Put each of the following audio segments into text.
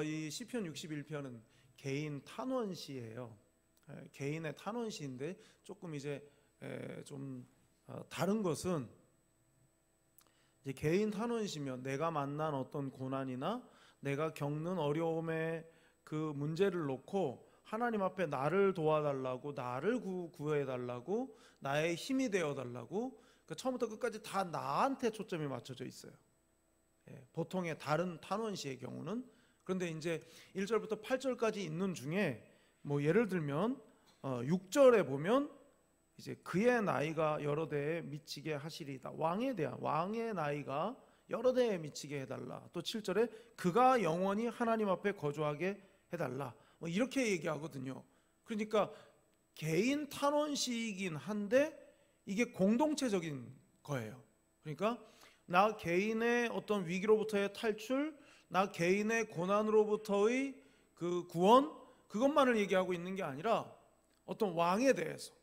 이 시편 61편은 개인 탄원시예요. 개인의 탄원시인데 조금 이제 좀 다른 것은 이제 개인 탄원시면 내가 만난 어떤 고난이나 내가 겪는 어려움의 그 문제를 놓고 하나님 앞에 나를 도와달라고, 나를 구해달라고, 나의 힘이 되어달라고, 그러니까 처음부터 끝까지 다 나한테 초점이 맞춰져 있어요. 보통의 다른 탄원시의 경우는. 그런데 이제 1절부터 8절까지 있는 중에 뭐 예를 들면 6절에 보면 이제 그의 나이가 여러 대에 미치게 하시리이다. 왕에 대한 왕의 나이가 여러 대에 미치게 해달라. 또 7절에 그가 영원히 하나님 앞에 거주하게 해달라. 뭐 이렇게 얘기하거든요. 그러니까 개인 탄원시이긴 한데 이게 공동체적인 거예요. 그러니까 나 개인의 어떤 위기로부터의 탈출, 나 개인의 고난으로부터의 그 구원, 그것만을 얘기하고 있는 게 아니라 어떤 왕에 대해서,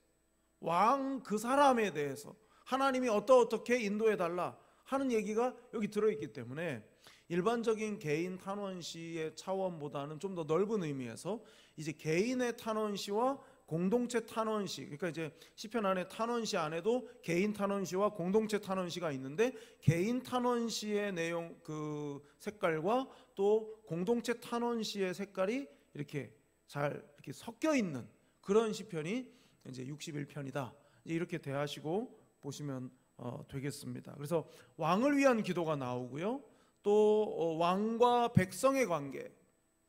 왕 그 사람에 대해서 하나님이 어떻게 인도해 달라 하는 얘기가 여기 들어있기 때문에 일반적인 개인 탄원시의 차원보다는 좀 더 넓은 의미에서 이제 개인의 탄원시와 공동체 탄원시, 그러니까 이제 시편 안에 탄원시 안에도 개인 탄원시와 공동체 탄원시가 있는데 개인 탄원시의 내용 그 색깔과 또 공동체 탄원시의 색깔이 이렇게 잘 이렇게 섞여 있는 그런 시편이 이제 61편이다. 이렇게 대하시고 보시면 되겠습니다. 그래서 왕을 위한 기도가 나오고요. 또 왕과 백성의 관계,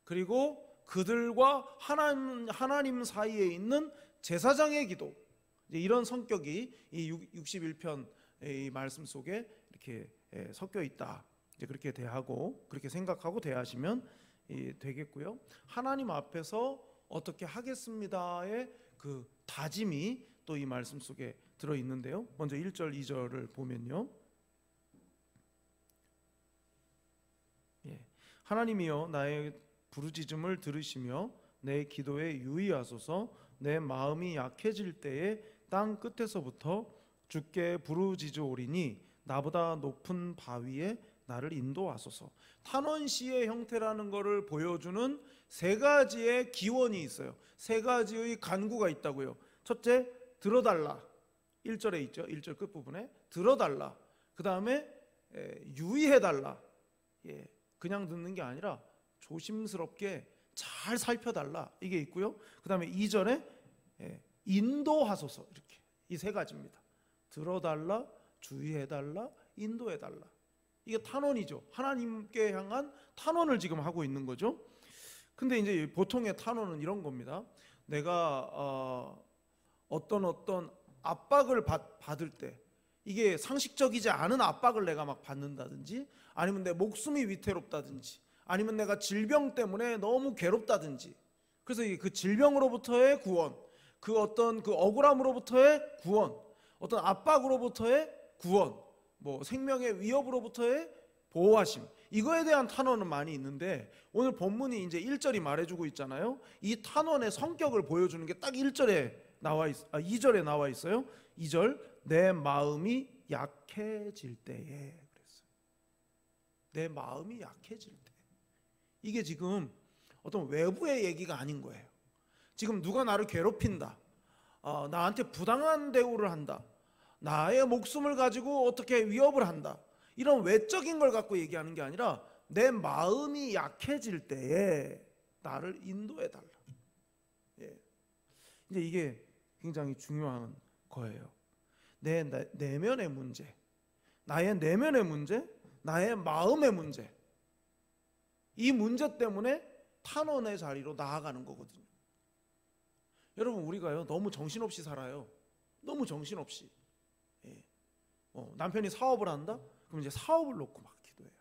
그리고 그들과 하나님 사이에 있는 제사장의 기도, 이런 성격이 이 61편의 말씀 속에 이렇게 섞여 있다. 이제 그렇게 대하고 그렇게 생각하고 대하시면 되겠고요. 하나님 앞에서 어떻게 하겠습니다의 그 다짐이 또 이 말씀 속에 들어 있는데요. 먼저 1절, 2절을 보면요. 하나님이여 나의 부르짖음을 들으시며 내 기도에 유의하소서. 내 마음이 약해질 때에 땅 끝에서부터 주께 부르짖으오리니 나보다 높은 바위에 나를 인도하소서. 탄원시의 형태라는 것을 보여주는 세 가지의 기원이 있어요. 세 가지의 간구가 있다고요. 첫째, 들어달라. 1절에 있죠. 1절 끝부분에 들어달라. 그 다음에 유의해달라. 그냥 듣는 게 아니라 조심스럽게 잘 살펴달라. 이게 있고요. 그 다음에 2절에 인도하소서. 이렇게 이 세 가지입니다. 들어달라, 주의해달라, 인도해달라. 이게 탄원이죠. 하나님께 향한 탄원을 지금 하고 있는 거죠. 근데 이제 보통의 탄원은 이런 겁니다. 내가 어떤 압박을 받을 때, 이게 상식적이지 않은 압박을 내가 막 받는다든지, 아니면 내 목숨이 위태롭다든지, 아니면 내가 질병 때문에 너무 괴롭다든지, 그래서 그 질병으로부터의 구원, 그 어떤 그 억울함으로부터의 구원, 어떤 압박으로부터의 구원, 뭐 생명의 위협으로부터의 보호하심, 이거에 대한 탄원은 많이 있는데 오늘 본문이 이제 1절이 말해주고 있잖아요. 이 탄원의 성격을 보여주는 게 딱 2절에 나와 있어요. 2절, 내 마음이 약해질 때에. 그랬어요. 내 마음이 약해질 때. 이게 지금 어떤 외부의 얘기가 아닌 거예요. 지금 누가 나를 괴롭힌다, 나한테 부당한 대우를 한다, 나의 목숨을 가지고 어떻게 위협을 한다, 이런 외적인 걸 갖고 얘기하는 게 아니라 내 마음이 약해질 때에 나를 인도해 달라. 이제 이게 굉장히 중요한 거예요. 내 내면의 문제, 나의 내면의 문제, 나의 마음의 문제, 이 문제 때문에 탄원의 자리로 나아가는 거거든요. 여러분, 우리가요 너무 정신없이 살아요. 너무 정신없이. 남편이 사업을 한다? 그럼 이제 사업을 놓고 막 기도해요.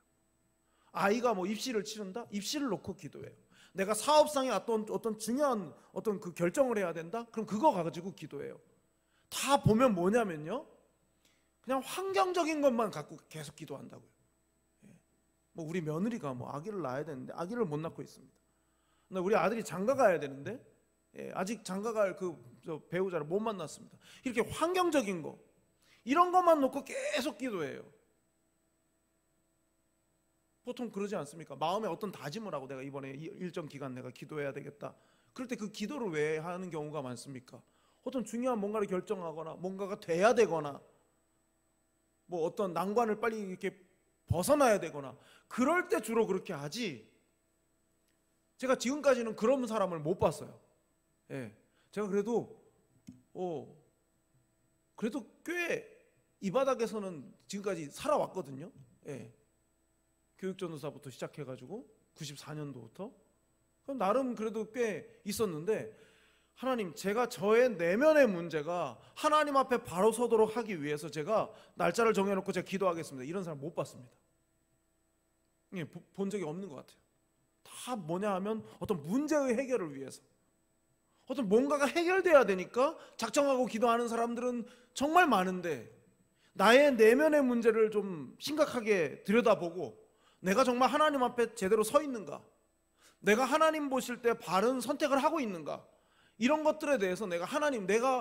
아이가 뭐 입시를 치른다? 입시를 놓고 기도해요. 내가 사업상에 어떤 중요한 어떤 그 결정을 해야 된다? 그럼 그거 가지고 기도해요. 다 보면 뭐냐면요, 그냥 환경적인 것만 갖고 계속 기도한다고요. 뭐 우리 며느리가 뭐 아기를 낳아야 되는데 아기를 못 낳고 있습니다. 근데 우리 아들이 장가 가야 되는데 아직 장가 갈 그 배우자를 못 만났습니다. 이렇게 환경적인 거, 이런 것만 놓고 계속 기도해요. 보통 그러지 않습니까? 마음에 어떤 다짐을 하고 내가 이번에 일정 기간 내가 기도해야 되겠다. 그럴 때 그 기도를 왜 하는 경우가 많습니까? 어떤 중요한 뭔가를 결정하거나 뭔가가 돼야 되거나 뭐 어떤 난관을 빨리 이렇게 벗어나야 되거나 그럴 때 주로 그렇게 하지. 제가 지금까지는 그런 사람을 못 봤어요. 예. 제가 그래도 꽤 이 바닥에서는 지금까지 살아왔거든요. 예. 교육전도사부터 시작해가지고 94년도부터 그럼 나름 그래도 꽤 있었는데 하나님, 제가 저의 내면의 문제가 하나님 앞에 바로 서도록 하기 위해서 제가 날짜를 정해놓고 제가 기도하겠습니다, 이런 사람 못 봤습니다. 예, 본 적이 없는 것 같아요. 다 뭐냐 하면 어떤 문제의 해결을 위해서 어떤 뭔가가 해결돼야 되니까 작정하고 기도하는 사람들은 정말 많은데 나의 내면의 문제를 좀 심각하게 들여다보고 내가 정말 하나님 앞에 제대로 서 있는가, 내가 하나님 보실 때 바른 선택을 하고 있는가, 이런 것들에 대해서 내가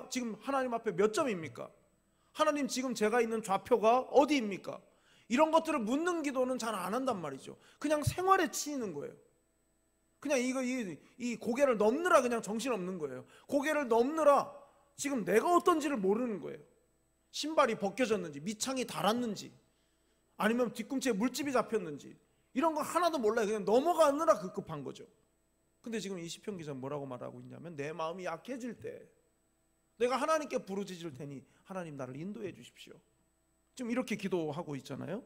지금 하나님 앞에 몇 점입니까? 하나님, 지금 제가 있는 좌표가 어디입니까? 이런 것들을 묻는 기도는 잘 안 한단 말이죠. 그냥 생활에 치이는 거예요. 그냥 이 고개를 넘느라 그냥 정신없는 거예요. 고개를 넘느라 지금 내가 어떤지를 모르는 거예요. 신발이 벗겨졌는지, 밑창이 닳았는지, 아니면 뒤꿈치에 물집이 잡혔는지 이런 거 하나도 몰라요. 그냥 넘어가느라 급급한 거죠. 근데 지금 이 시편 기자는 뭐라고 말하고 있냐면 내 마음이 약해질 때 내가 하나님께 부르짖을 테니 하나님 나를 인도해 주십시오. 지금 이렇게 기도하고 있잖아요.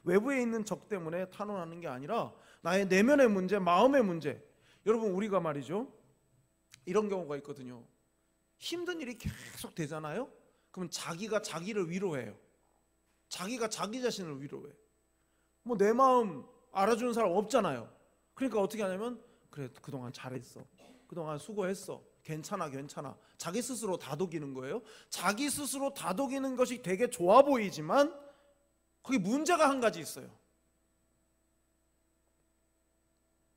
외부에 있는 적 때문에 탄원하는 게 아니라 나의 내면의 문제, 마음의 문제. 여러분, 우리가 말이죠, 이런 경우가 있거든요. 힘든 일이 계속 되잖아요. 그러면 자기가 자기를 위로해요. 자기가 자기 자신을 위로해. 뭐 내 마음 알아주는 사람 없잖아요. 그러니까 어떻게 하냐면 그래, 그동안 잘했어, 그동안 수고했어, 괜찮아 괜찮아, 자기 스스로 다독이는 거예요. 자기 스스로 다독이는 것이 되게 좋아 보이지만 거기 문제가 한 가지 있어요.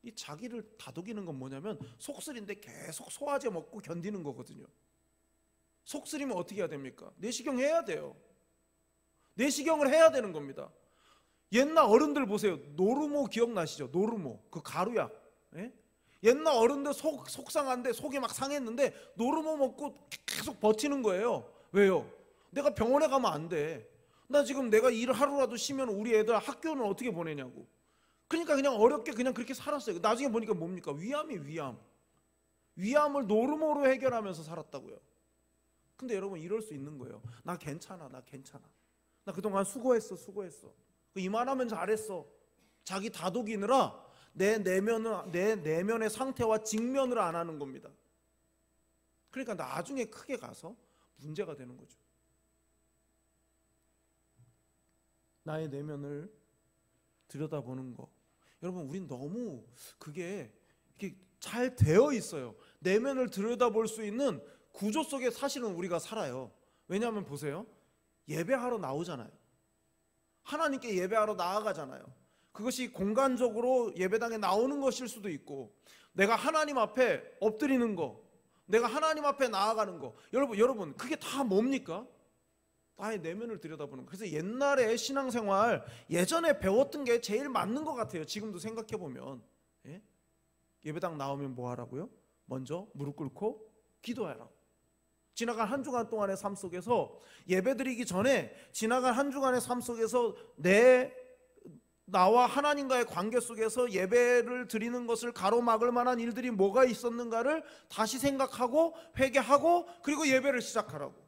이 자기를 다독이는 건 뭐냐면 속쓰린데 계속 소화제 먹고 견디는 거거든요. 속쓰리면 어떻게 해야 됩니까? 내시경 해야 돼요. 내시경을 해야 되는 겁니다. 옛날 어른들 보세요. 노르모 기억나시죠? 노르모, 그 가루약. 예? 옛날 어른들 속상한데 속이 막 상했는데 노르모 먹고 계속 버티는 거예요. 왜요? 내가 병원에 가면 안 돼. 나 지금 내가 일 하루라도 쉬면 우리 애들 학교는 어떻게 보내냐고. 그러니까 그냥 어렵게 그냥 그렇게 살았어요. 나중에 보니까 뭡니까? 위암을 노르모로 해결하면서 살았다고요. 근데 여러분, 이럴 수 있는 거예요. 나 괜찮아, 나 그동안 수고했어. 이만하면 잘했어. 자기 다독이느라 내 내면의 상태와 직면을 안 하는 겁니다. 그러니까 나중에 크게 가서 문제가 되는 거죠. 나의 내면을 들여다보는 거. 여러분, 우린 너무 그게 이렇게 잘 되어 있어요. 내면을 들여다볼 수 있는 구조 속에 사실은 우리가 살아요. 왜냐하면 보세요. 예배하러 나오잖아요. 하나님께 예배하러 나아가잖아요. 그것이 공간적으로 예배당에 나오는 것일 수도 있고, 내가 하나님 앞에 엎드리는 거, 내가 하나님 앞에 나아가는 거. 여러분 그게 다 뭡니까? 나의 내면을 들여다보는 거. 그래서 옛날에 신앙생활 예전에 배웠던 게 제일 맞는 것 같아요. 지금도 생각해보면. 예? 예배당 나오면 뭐 하라고요? 먼저 무릎 꿇고 기도하라고. 지나간 한 주간 동안의 삶 속에서 예배드리기 전에 지나간 한 주간의 삶 속에서 나와 하나님과의 관계 속에서 예배를 드리는 것을 가로막을 만한 일들이 뭐가 있었는가를 다시 생각하고 회개하고 그리고 예배를 시작하라고.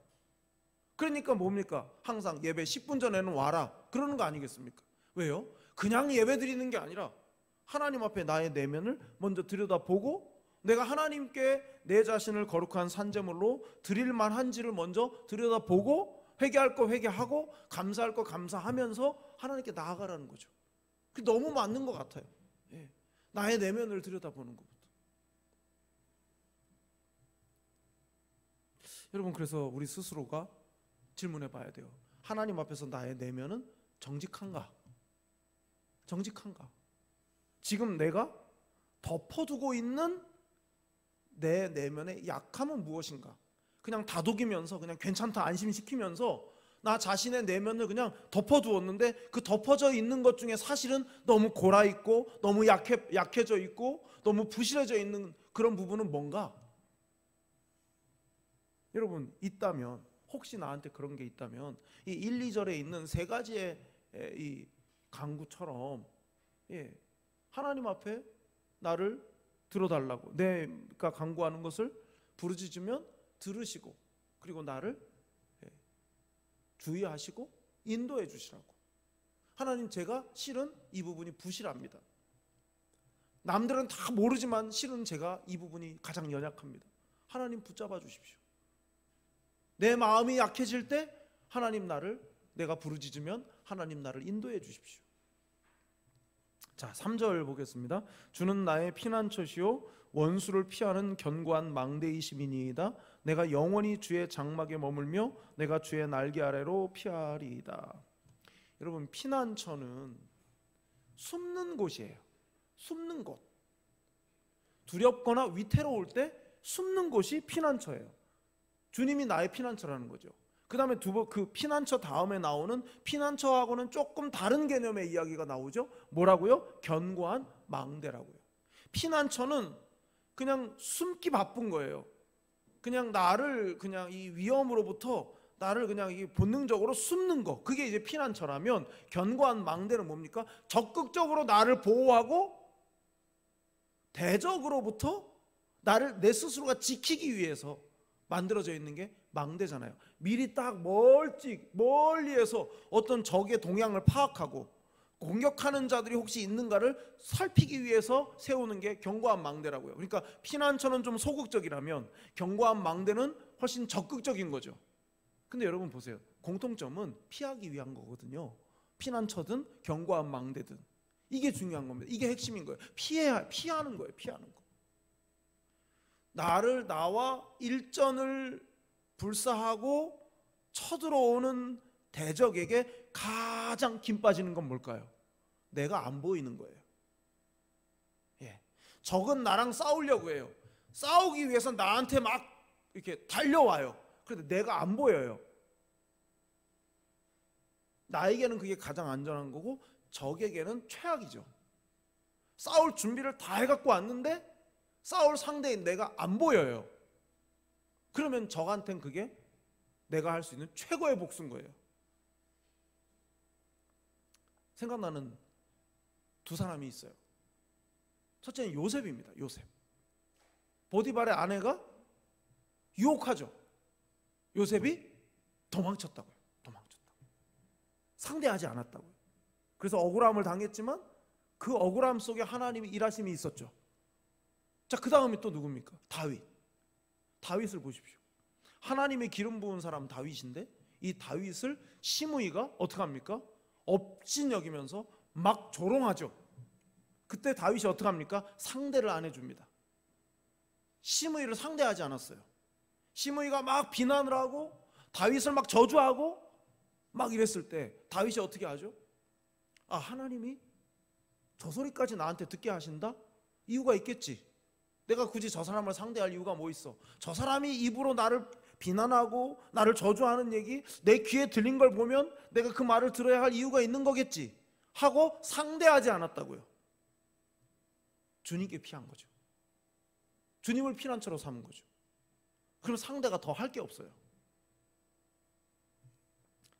그러니까 뭡니까? 항상 예배 10분 전에는 와라 그러는 거 아니겠습니까? 왜요? 그냥 예배 드리는 게 아니라 하나님 앞에 나의 내면을 먼저 들여다보고 내가 하나님께 내 자신을 거룩한 산제물로 드릴 만한지를 먼저 들여다보고 회개할 거 회개하고 감사할 거 감사하면서 하나님께 나아가라는 거죠. 그게 너무 맞는 것 같아요. 예. 나의 내면을 들여다보는 것부터. 여러분, 그래서 우리 스스로가 질문해 봐야 돼요. 하나님 앞에서 나의 내면은 정직한가? 지금 내가 덮어두고 있는 내 내면의 약함은 무엇인가? 그냥 다독이면서 그냥 괜찮다 안심시키면서 나 자신의 내면을 그냥 덮어두었는데 그 덮어져 있는 것 중에 사실은 너무 골아있고 너무 약해져 있고 너무 부실해져 있는 그런 부분은 뭔가? 여러분 있다면, 혹시 나한테 그런 게 있다면 이 1, 2절에 있는 세 가지의 이 간구처럼 하나님 앞에 나를 들어달라고, 내가 간구하는 것을 부르짖으면 들으시고 그리고 나를 주의하시고 인도해 주시라고. 하나님, 제가 실은 이 부분이 부실합니다. 남들은 다 모르지만 실은 제가 이 부분이 가장 연약합니다. 하나님 붙잡아 주십시오. 내 마음이 약해질 때 하나님 내가 부르짖으면 하나님 나를 인도해 주십시오. 자, 3절 보겠습니다. 주는 나의 피난처시요 원수를 피하는 견고한 망대이심이니이다. 내가 영원히 주의 장막에 머물며 내가 주의 날개 아래로 피하리이다. 여러분, 피난처는 숨는 곳이에요. 숨는 곳. 두렵거나 위태로울 때 숨는 곳이 피난처예요. 주님이 나의 피난처라는 거죠. 그 다음에 그 피난처 다음에 나오는 피난처하고는 조금 다른 개념의 이야기가 나오죠. 뭐라고요? 견고한 망대라고요. 피난처는 그냥 숨기 바쁜 거예요. 그냥 나를 그냥 이 위험으로부터 나를 그냥 본능적으로 숨는 거, 그게 이제 피난처라면, 견고한 망대는 뭡니까? 적극적으로 나를 보호하고 대적으로부터 나를 내 스스로가 지키기 위해서 만들어져 있는 게 망대잖아요. 미리 딱 멀리에서 어떤 적의 동향을 파악하고 공격하는 자들이 혹시 있는가를 살피기 위해서 세우는 게 견고한 망대라고요. 그러니까 피난처는 좀 소극적이라면 견고한 망대는 훨씬 적극적인 거죠. 근데 여러분 보세요. 공통점은 피하기 위한 거거든요. 피난처든 견고한 망대든 이게 중요한 겁니다. 이게 핵심인 거예요. 피하는 거예요. 피하는 거. 나와 일전을 불사하고 쳐들어오는 대적에게 가장 김 빠지는 건 뭘까요? 내가 안 보이는 거예요. 적은 나랑 싸우려고 해요. 싸우기 위해서 나한테 막 이렇게 달려와요. 그런데 내가 안 보여요. 나에게는 그게 가장 안전한 거고 적에게는 최악이죠. 싸울 준비를 다 해갖고 왔는데 싸울 상대인 내가 안 보여요. 그러면 적한테는 그게 내가 할 수 있는 최고의 복수인 거예요. 생각나는 두 사람이 있어요. 첫째는 요셉입니다. 요셉. 보디발의 아내가 유혹하죠. 요셉이 도망쳤다고요. 상대하지 않았다고요. 그래서 억울함을 당했지만 그 억울함 속에 하나님의 일하심이 있었죠. 자, 그 다음이 또 누굽니까? 다윗을 보십시오. 하나님의 기름 부은 사람 다윗인데 이 다윗을 시므이가 어떻게 합니까? 업신여기면서 막 조롱하죠. 그때 다윗이 어떻게 합니까? 상대를 안 해줍니다. 시므이를 상대하지 않았어요. 시므이가 막 비난을 하고 다윗을 막 저주하고 막 이랬을 때 다윗이 어떻게 하죠? 아, 하나님이 저 소리까지 나한테 듣게 하신다? 이유가 있겠지. 내가 굳이 저 사람을 상대할 이유가 뭐 있어? 저 사람이 입으로 나를 비난하고 나를 저주하는 얘기 내 귀에 들린 걸 보면 내가 그 말을 들어야 할 이유가 있는 거겠지 하고 상대하지 않았다고요. 주님께 피한 거죠. 주님을 피난처로 삼은 거죠. 그럼 상대가 더 할 게 없어요.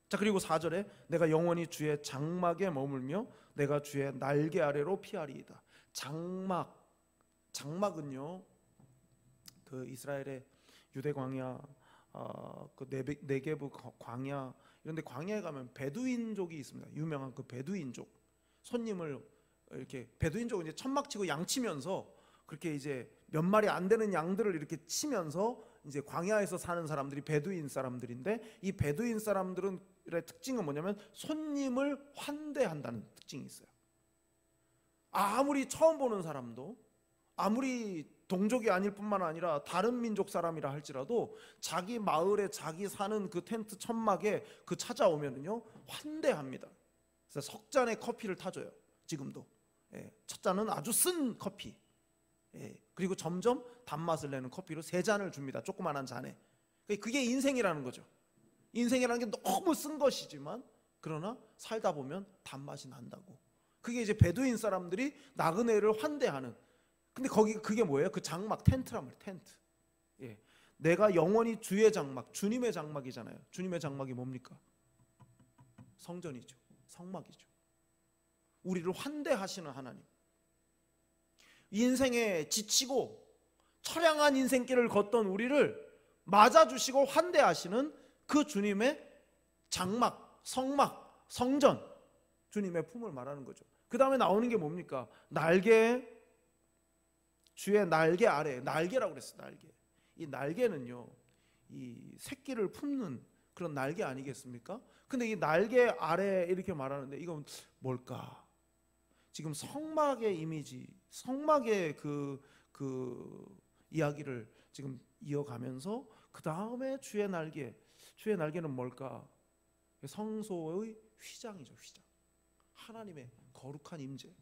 자, 그리고 4절에 내가 영원히 주의 장막에 머물며 내가 주의 날개 아래로 피하리이다. 장막은요, 그 이스라엘의 유대 광야, 그 네게브 광야 이런 데 광야에 가면 베두인족이 있습니다. 유명한 그 베두인족. 손님을 이렇게, 베두인족은 이제 천막 치고 양 치면서 그렇게 이제 몇 마리 안 되는 양들을 이렇게 치면서 이제 광야에서 사는 사람들이 베두인 사람들인데, 이 베두인 사람들의 특징은 뭐냐면 손님을 환대한다는 특징이 있어요. 아무리 처음 보는 사람도, 아무리 동족이 아닐 뿐만 아니라 다른 민족 사람이라 할지라도 자기 마을에 자기 사는 그 텐트 천막에 그 찾아오면은요 환대합니다. 그래서 석 잔의 커피를 타줘요. 지금도. 첫 잔은 아주 쓴 커피. 그리고 점점 단맛을 내는 커피로 세 잔을 줍니다. 조그만한 잔에. 그게 인생이라는 거죠. 인생이라는 게 너무 쓴 것이지만 그러나 살다 보면 단맛이 난다고. 그게 이제 베두인 사람들이 나그네를 환대하는. 근데 거기 그게 뭐예요? 그 장막 텐트란 말이에요. 텐트. 예. 내가 영원히 주의 장막, 주님의 장막이잖아요. 주님의 장막이 뭡니까? 성전이죠. 성막이죠. 우리를 환대하시는 하나님. 인생에 지치고 처량한 인생길을 걷던 우리를 맞아주시고 환대하시는 그 주님의 장막, 성막, 성전, 주님의 품을 말하는 거죠. 그 다음에 나오는 게 뭡니까? 날개, 주의 날개 아래. 날개라고 그랬어요. 날개. 이 날개는요, 이 새끼를 품는 그런 날개 아니겠습니까? 근데 이 날개 아래 이렇게 말하는데 이건 뭘까? 지금 성막의 이미지, 성막의 그 이야기를 지금 이어가면서 그 다음에 주의 날개. 주의 날개는 뭘까? 성소의 휘장이죠. 휘장. 하나님의 거룩한 임재,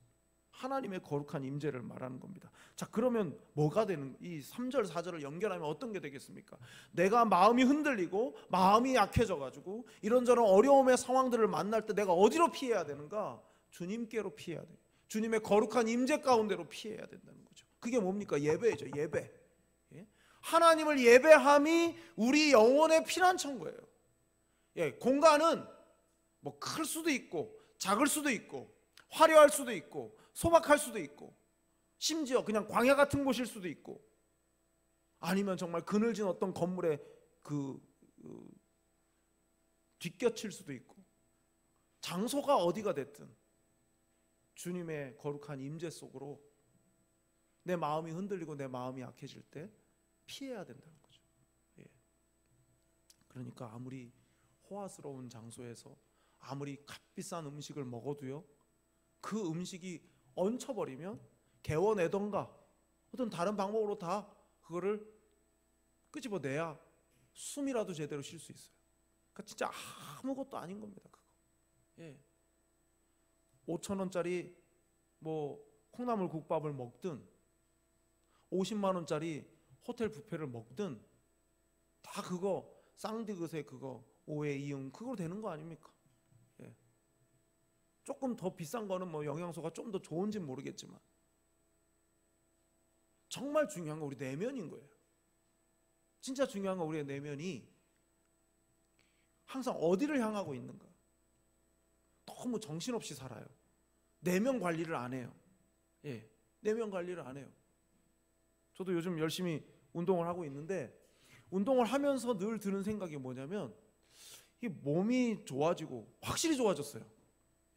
하나님의 거룩한 임재를 말하는 겁니다. 자, 그러면 뭐가 되는, 이 3절 4절을 연결하면 어떤 게 되겠습니까? 내가 마음이 흔들리고 마음이 약해져 가지고 이런저런 어려움의 상황들을 만날 때 내가 어디로 피해야 되는가? 주님께로 피해야 돼요. 주님의 거룩한 임재 가운데로 피해야 된다는 거죠. 그게 뭡니까? 예배죠. 예배. 예? 하나님을 예배함이 우리 영혼의 피난처인 예, 공간은 뭐 클 수도 있고 작을 수도 있고 화려할 수도 있고 소박할 수도 있고 심지어 그냥 광야 같은 곳일 수도 있고 아니면 정말 그늘진 어떤 건물에 뒷곁일 수도 있고 장소가 어디가 됐든 주님의 거룩한 임재 속으로 내 마음이 흔들리고 내 마음이 약해질 때 피해야 된다는 거죠. 예. 그러니까 아무리 호화스러운 장소에서 아무리 값비싼 음식을 먹어도요, 그 음식이 얹혀버리면 개워내던가 어떤 다른 방법으로 다 그거를 끄집어내야 숨이라도 제대로 쉴 수 있어요. 그러니까 진짜 아무것도 아닌 겁니다. 그거. 예. 5,000원짜리 뭐 콩나물 국밥을 먹든 50만 원짜리 호텔 뷔페를 먹든 다 그거 쌍디귿의 그거 오해 이응 그거 되는 거 아닙니까? 예. 조금 더 비싼 거는 뭐 영양소가 좀 더 좋은지는 모르겠지만 정말 중요한 건 우리 내면인 거예요. 진짜 중요한 건 우리의 내면이 항상 어디를 향하고 있는가. 너무 정신없이 살아요. 내면 관리를 안 해요. 예, 내면 관리를 안 해요. 저도 요즘 열심히 운동을 하고 있는데 운동을 하면서 늘 드는 생각이 뭐냐면 이 몸이 좋아지고 확실히 좋아졌어요.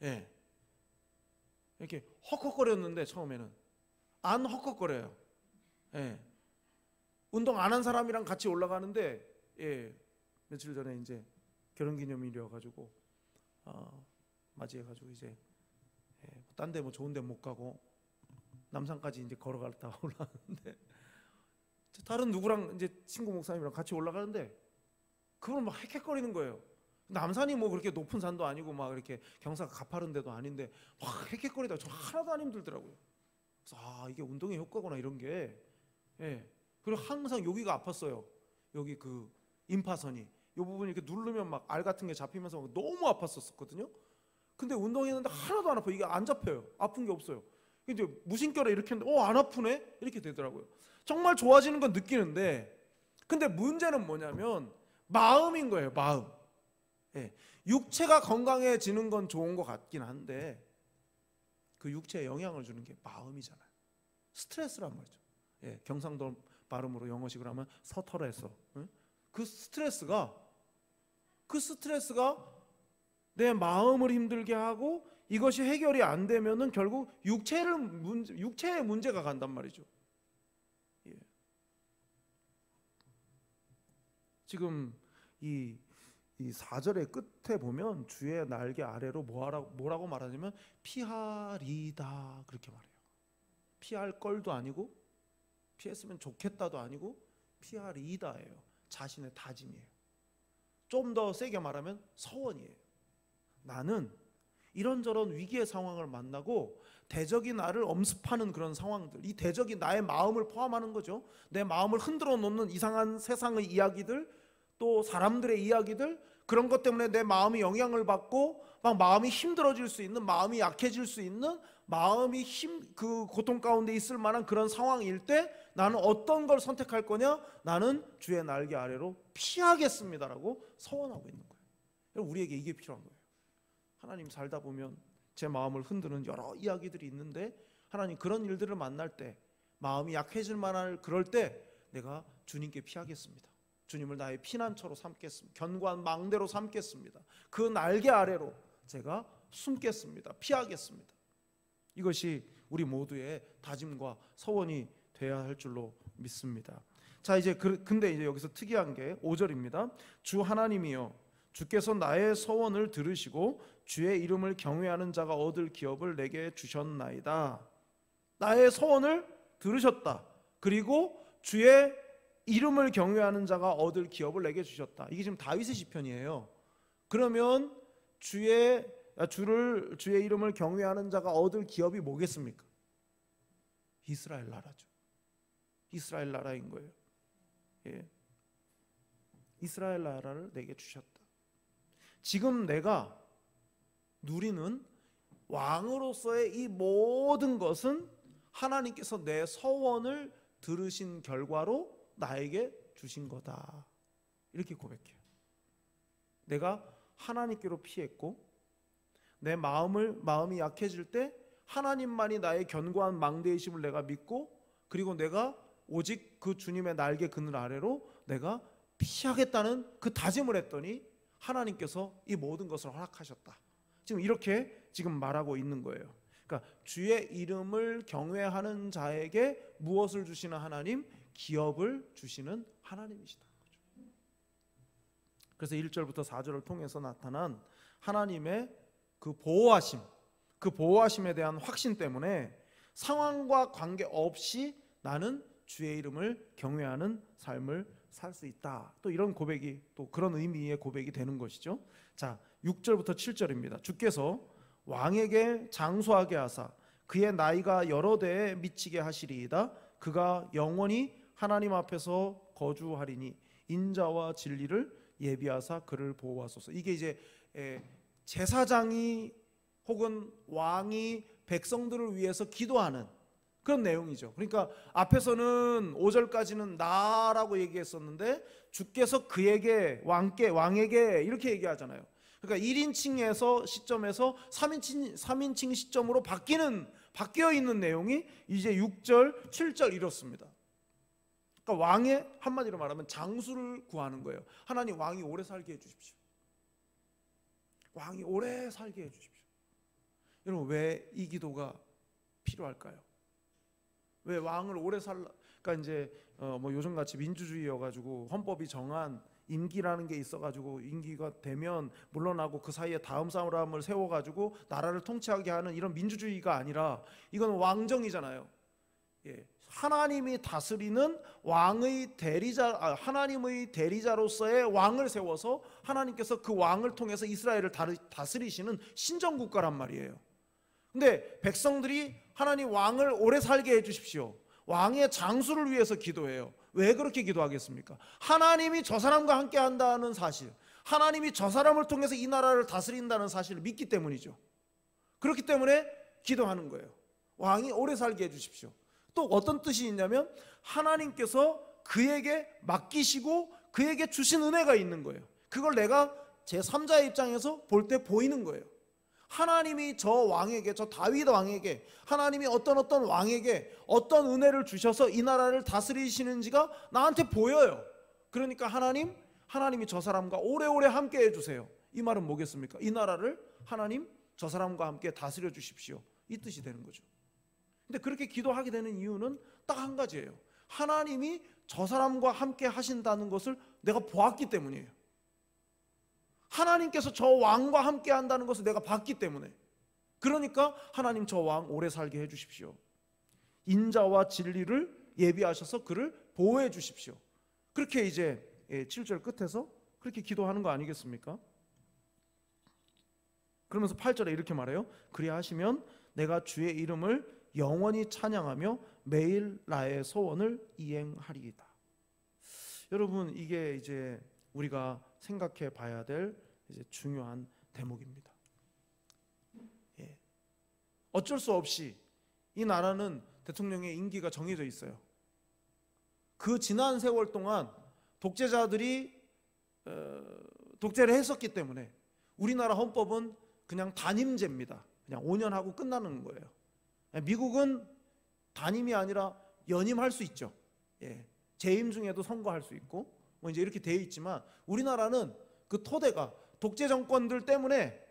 예, 이렇게 헉헉거렸는데 처음에는 안 헉헉거려요. 예, 운동 안 한 사람이랑 같이 올라가는데 예, 며칠 전에 이제 결혼기념일이어가지고 맞이해가지고 이제 딴 데 뭐 좋은 데 못 가고 남산까지 이제 걸어갔다가 올라가는데 다른 누구랑 이제 친구 목사님이랑 같이 올라가는데 그걸 막 헥헥거리는 거예요. 남산이 뭐 그렇게 높은 산도 아니고 막 이렇게 경사가 가파른 데도 아닌데 막 헥헥거리다가 저 하나도 안 힘들더라고요. 그래서 이게 운동의 효과구나 이런 게. 예. 그리고 항상 여기가 아팠어요. 여기 그 임파선이 이 부분 이렇게 누르면 막 알 같은 게 잡히면서 너무 아팠었거든요. 근데 운동했는데 하나도 안 아파요. 이게 안 잡혀요. 아픈 게 없어요. 근데 무심결에 이렇게 했는데 안 아프네? 이렇게 되더라고요. 정말 좋아지는 건 느끼는데 근데 문제는 뭐냐면 마음인 거예요. 마음. 예. 육체가 건강해지는 건 좋은 것 같긴 한데 그 육체에 영향을 주는 게 마음이잖아요. 스트레스란 말이죠. 예. 경상도 발음으로 영어식으로 하면 서터레서. 예? 그 스트레스가 내 마음을 힘들게 하고 이것이 해결이 안 되면은 결국 육체의 문제가 간단 말이죠. 예. 지금 이 4절의 끝에 보면 주의 날개 아래로 뭐라고 말하냐면 피하리다 그렇게 말해요. 피할 걸도 아니고 피했으면 좋겠다도 아니고 피하리다예요. 자신의 다짐이에요. 좀 더 세게 말하면 서원이에요. 나는 이런저런 위기의 상황을 만나고 대적이 나를 엄습하는 그런 상황들, 이 대적이 나의 마음을 포함하는 거죠. 내 마음을 흔들어 놓는 이상한 세상의 이야기들, 또 사람들의 이야기들, 그런 것 때문에 내 마음이 영향을 받고 막 마음이 힘들어질 수 있는, 마음이 약해질 수 있는, 마음이 그 고통 가운데 있을 만한 그런 상황일 때 나는 어떤 걸 선택할 거냐? 나는 주의 날개 아래로 피하겠습니다라고 서원하고 있는 거예요. 우리에게 이게 필요한 거예요. 하나님 살다 보면 제 마음을 흔드는 여러 이야기들이 있는데, 하나님 그런 일들을 만날 때, 마음이 약해질 만한 그럴 때 내가 주님께 피하겠습니다. 주님을 나의 피난처로 삼겠습니다. 견고한 망대로 삼겠습니다. 그 날개 아래로 제가 숨겠습니다. 피하겠습니다. 이것이 우리 모두의 다짐과 서원이 돼야 할 줄로 믿습니다. 자, 이제 근데 이제 여기서 특이한 게 5절입니다. 주 하나님이여, 주께서 나의 서원을 들으시고 주의 이름을 경외하는 자가 얻을 기업을 내게 주셨나이다. 나의 서원을 들으셨다. 그리고 주의 이름을 경외하는 자가 얻을 기업을 내게 주셨다. 이게 지금 다윗의 시편이에요. 그러면 주의 이름을 경외하는 자가 얻을 기업이 뭐겠습니까? 이스라엘 나라죠. 이스라엘 나라인 거예요. 예. 이스라엘 나라를 내게 주셨다. 지금 내가 누리는 왕으로서의 이 모든 것은 하나님께서 내 서원을 들으신 결과로 나에게 주신 거다. 이렇게 고백해요. 내가 하나님께로 피했고, 내 마음이 약해질 때 하나님만이 나의 견고한 망대이심을 내가 믿고, 그리고 내가 오직 그 주님의 날개 그늘 아래로 내가 피하겠다는 그 다짐을 했더니 하나님께서 이 모든 것을 허락하셨다. 지금 이렇게 지금 말하고 있는 거예요. 그러니까 주의 이름을 경외하는 자에게 무엇을 주시는 하나님? 기업을 주시는 하나님이시다. 그래서 1절부터 4절을 통해서 나타난 하나님의 그 보호하심, 그 보호하심에 대한 확신 때문에 상황과 관계없이 나는 주의 이름을 경외하는 삶을 살 수 있다. 또 이런 고백이, 또 그런 의미의 고백이 되는 것이죠. 자, 6절부터 7절입니다. 주께서 왕에게 장수하게 하사 그의 나이가 여러 대에 미치게 하시리이다. 그가 영원히 하나님 앞에서 거주하리니 인자와 진리를 예비하사 그를 보호하소서. 이게 이제 제사장이 혹은 왕이 백성들을 위해서 기도하는 그런 내용이죠. 그러니까 앞에서는 5절까지는 나라고 얘기했었는데 주께서 그에게 왕에게 이렇게 얘기하잖아요. 그러니까 1인칭에서 시점에서 3인칭 시점으로 바뀌어 있는 내용이 이제 6절, 7절 이렇습니다. 그러니까 왕의, 한마디로 말하면 장수를 구하는 거예요. 하나님, 왕이 오래 살게 해주십시오. 왕이 오래 살게 해주십시오. 여러분, 왜 이 기도가 필요할까요? 왜 왕을 오래 그러니까 이제 뭐 요즘같이 민주주의여가지고 헌법이 정한 임기라는 게 있어가지고 임기가 되면 물러나고 그 사이에 다음 사람을 세워가지고 나라를 통치하게 하는 이런 민주주의가 아니라 이건 왕정이잖아요. 예. 하나님이 다스리는 왕의 하나님의 대리자로서의 왕을 세워서 하나님께서 그 왕을 통해서 이스라엘을 다스리시는 신정국가란 말이에요. 근데 백성들이 하나님, 왕을 오래 살게 해주십시오, 왕의 장수를 위해서 기도해요. 왜 그렇게 기도하겠습니까? 하나님이 저 사람과 함께 한다는 사실, 하나님이 저 사람을 통해서 이 나라를 다스린다는 사실을 믿기 때문이죠. 그렇기 때문에 기도하는 거예요. 왕이 오래 살게 해주십시오. 또 어떤 뜻이 있냐면 하나님께서 그에게 맡기시고 그에게 주신 은혜가 있는 거예요. 그걸 내가 제3자의 입장에서 볼 때 보이는 거예요. 하나님이 저 왕에게, 저 다윗 왕에게, 하나님이 어떤 왕에게 어떤 은혜를 주셔서 이 나라를 다스리시는지가 나한테 보여요. 그러니까 하나님이 저 사람과 오래오래 함께 해주세요. 이 말은 뭐겠습니까? 이 나라를 하나님, 저 사람과 함께 다스려 주십시오, 이 뜻이 되는 거죠. 근데 그렇게 기도하게 되는 이유는 딱 한 가지예요. 하나님이 저 사람과 함께 하신다는 것을 내가 보았기 때문이에요. 하나님께서 저 왕과 함께 한다는 것을 내가 봤기 때문에. 그러니까 하나님, 저 왕 오래 살게 해주십시오. 인자와 진리를 예비하셔서 그를 보호해 주십시오. 그렇게 이제 7절 끝에서 그렇게 기도하는 거 아니겠습니까? 그러면서 8절에 이렇게 말해요. 그리하 하시면 내가 주의 이름을 영원히 찬양하며 매일 나의 소원을 이행하리이다. 여러분, 이게 이제 우리가 생각해 봐야 될 이제 중요한 대목입니다. 예. 어쩔 수 없이 이 나라는 대통령의 임기가 정해져 있어요. 그 지난 세월 동안 독재자들이 독재를 했었기 때문에 우리나라 헌법은 그냥 단임제입니다. 그냥 5년 하고 끝나는 거예요. 미국은 단임이 아니라 연임할 수 있죠. 예. 재임 중에도 선거할 수 있고 뭐 이제 이렇게 돼 있지만 우리나라는 그 토대가 독재 정권들 때문에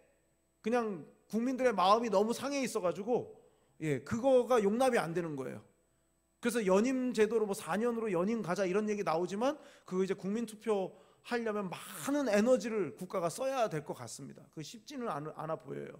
그냥 국민들의 마음이 너무 상해 있어가지고 그거가 용납이 안 되는 거예요. 그래서 연임 제도로 뭐 4년으로 연임 가자 이런 얘기 나오지만 그거 이제 국민 투표 하려면 많은 에너지를 국가가 써야 될 것 같습니다. 그 쉽지는 않아 보여요.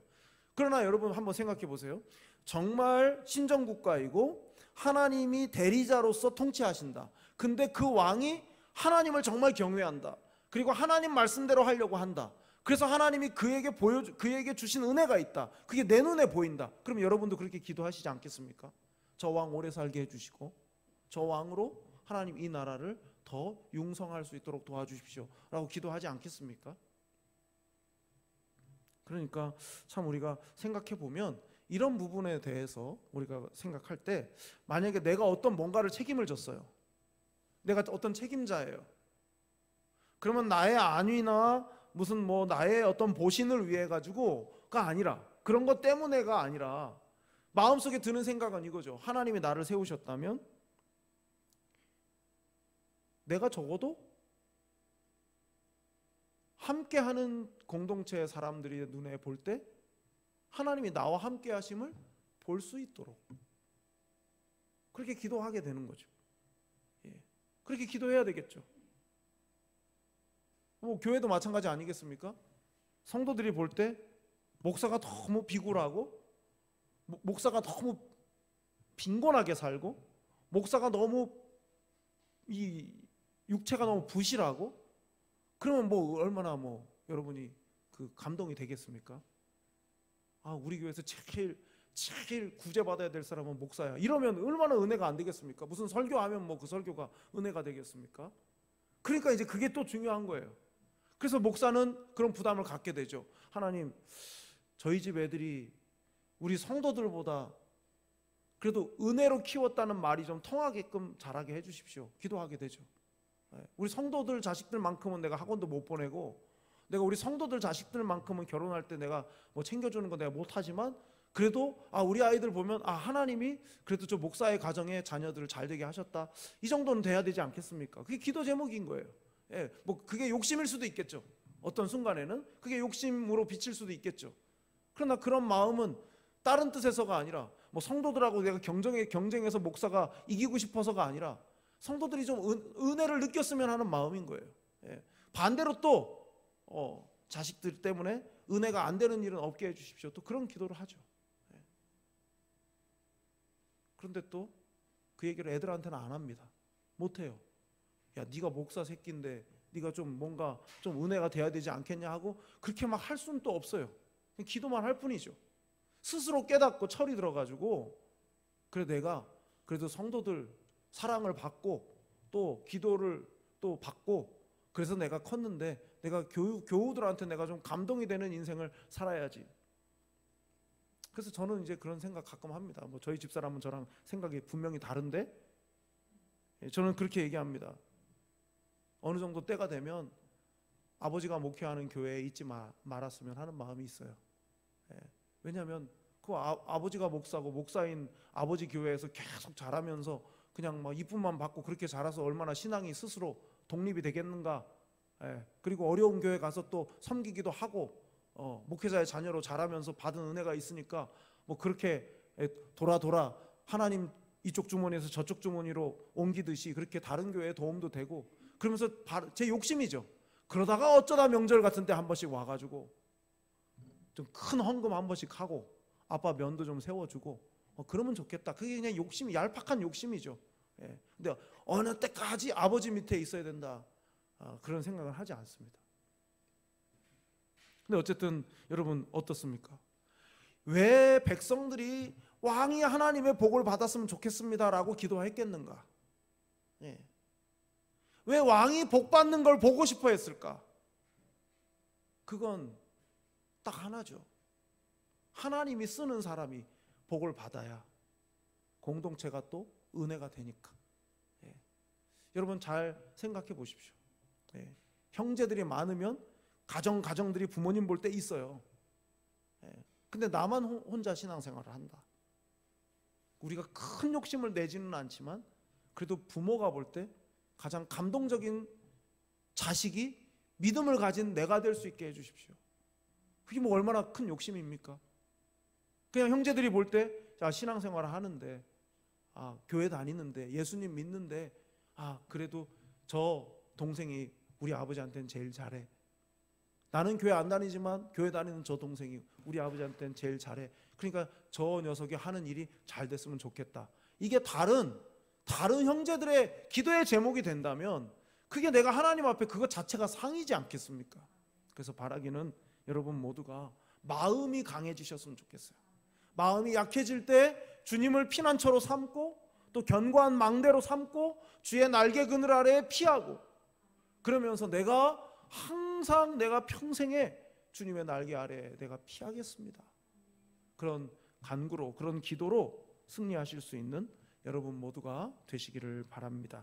그러나 여러분 한번 생각해 보세요. 정말 신정국가이고 하나님이 대리자로서 통치하신다. 근데 그 왕이 하나님을 정말 경외한다. 그리고 하나님 말씀대로 하려고 한다. 그래서 하나님이 그에게 주신 은혜가 있다. 그게 내 눈에 보인다. 그럼 여러분도 그렇게 기도하시지 않겠습니까? 저 왕 오래 살게 해주시고 저 왕으로 하나님 이 나라를 더 융성할 수 있도록 도와주십시오 라고 기도하지 않겠습니까? 그러니까 참 우리가 생각해 보면 이런 부분에 대해서 우리가 생각할 때 만약에 내가 어떤 뭔가를 책임을 졌어요. 내가 어떤 책임자예요. 그러면 나의 안위나 무슨 뭐 나의 어떤 보신을 위해 가지고가 아니라 그런 것 때문에가 아니라 마음속에 드는 생각은 이거죠. 하나님이 나를 세우셨다면 내가 적어도 함께하는 공동체의 사람들이 눈에 볼 때 하나님이 나와 함께 하심을 볼 수 있도록 그렇게 기도하게 되는 거죠. 그렇게 기도해야 되겠죠. 뭐 교회도 마찬가지 아니겠습니까? 성도들이 볼 때 목사가 너무 비굴하고 목사가 너무 빈곤하게 살고 목사가 너무 이 육체가 너무 부실하고 그러면 뭐 얼마나 뭐 여러분이 그 감동이 되겠습니까? 아, 우리 교회에서 제일 구제받아야 될 사람은 목사야. 이러면 얼마나 은혜가 안 되겠습니까? 무슨 설교하면 뭐 그 설교가 은혜가 되겠습니까? 그러니까 이제 그게 또 중요한 거예요. 그래서 목사는 그런 부담을 갖게 되죠. 하나님, 저희 집 애들이 우리 성도들보다 그래도 은혜로 키웠다는 말이 좀 통하게끔 자라게 해주십시오. 기도하게 되죠. 우리 성도들 자식들만큼은 내가 학원도 못 보내고 내가 우리 성도들 자식들만큼은 결혼할 때 내가 뭐 챙겨주는 거 내가 못하지만 그래도 우리 아이들 보면 하나님이 그래도 저 목사의 가정에 자녀들을 잘 되게 하셨다. 이 정도는 돼야 되지 않겠습니까? 그게 기도 제목인 거예요. 뭐 그게 욕심일 수도 있겠죠. 어떤 순간에는 그게 욕심으로 비칠 수도 있겠죠. 그러나 그런 마음은 다른 뜻에서가 아니라 뭐 성도들하고 내가 경쟁해서 목사가 이기고 싶어서가 아니라 성도들이 좀 은혜를 느꼈으면 하는 마음인 거예요. 반대로 또 자식들 때문에 은혜가 안 되는 일은 없게 해주십시오. 또 그런 기도를 하죠. 그런데 또 그 얘기를 애들한테는 안 합니다. 못해요. 야, 네가 목사 새끼인데 네가 좀 뭔가 좀 은혜가 돼야 되지 않겠냐 하고 그렇게 막 할 수는 또 없어요. 기도만 할 뿐이죠. 스스로 깨닫고 철이 들어가지고 그래 내가 그래도 성도들 사랑을 받고 또 기도를 또 받고 그래서 내가 컸는데 내가 교우들한테 내가 좀 감동이 되는 인생을 살아야지. 그래서 저는 이제 그런 생각 가끔 합니다. 뭐 저희 집사람은 저랑 생각이 분명히 다른데 저는 그렇게 얘기합니다. 어느 정도 때가 되면 아버지가 목회하는 교회에 있지 말았으면 하는 마음이 있어요. 왜냐하면 그 아버지가 목사고 목사인 아버지 교회에서 계속 자라면서 그냥 막 이쁨만 받고 그렇게 자라서 얼마나 신앙이 스스로 독립이 되겠는가. 그리고 어려운 교회 가서 또 섬기기도 하고 목회자의 자녀로 자라면서 받은 은혜가 있으니까 뭐 그렇게 돌아 하나님 이쪽 주머니에서 저쪽 주머니로 옮기듯이 그렇게 다른 교회에 도움도 되고 그러면서 제 욕심이죠. 그러다가 어쩌다 명절 같은 때 한 번씩 와가지고 좀 큰 헌금 한 번씩 하고 아빠 면도 좀 세워주고 그러면 좋겠다. 그게 그냥 욕심이 얄팍한 욕심이죠. 근데 어느 때까지 아버지 밑에 있어야 된다. 그런 생각을 하지 않습니다. 근데 어쨌든 여러분 어떻습니까? 왜 백성들이 왕이 하나님의 복을 받았으면 좋겠습니다라고 기도했겠는가? 왜 왕이 복 받는 걸 보고 싶어 했을까? 그건 딱 하나죠. 하나님이 쓰는 사람이 복을 받아야 공동체가 또 은혜가 되니까. 예. 여러분 잘 생각해 보십시오. 예. 형제들이 많으면 가정들이 부모님 볼 때 있어요. 예. 근데 나만 혼자 신앙생활을 한다. 우리가 큰 욕심을 내지는 않지만 그래도 부모가 볼 때 가장 감동적인 자식이 믿음을 가진 내가 될 수 있게 해주십시오. 그게 뭐 얼마나 큰 욕심입니까? 그냥 형제들이 볼 때 신앙생활을 하는데, 교회 다니는데, 예수님 믿는데, 그래도 저 동생이 우리 아버지한테는 제일 잘해. 나는 교회 안 다니지만 교회 다니는 저 동생이 우리 아버지한테는 제일 잘해. 그러니까 저 녀석이 하는 일이 잘 됐으면 좋겠다. 이게 다른 형제들의 기도의 제목이 된다면 그게 내가 하나님 앞에 그것 자체가 상이지 않겠습니까? 그래서 바라기는 여러분 모두가 마음이 강해지셨으면 좋겠어요. 마음이 약해질 때 주님을 피난처로 삼고 또 견고한 망대로 삼고 주의 날개 그늘 아래에 피하고, 그러면서 내가 항상 내가 평생에 주님의 날개 아래에 내가 피하겠습니다. 그런 간구로, 그런 기도로 승리하실 수 있는 여러분 모두가 되시기를 바랍니다.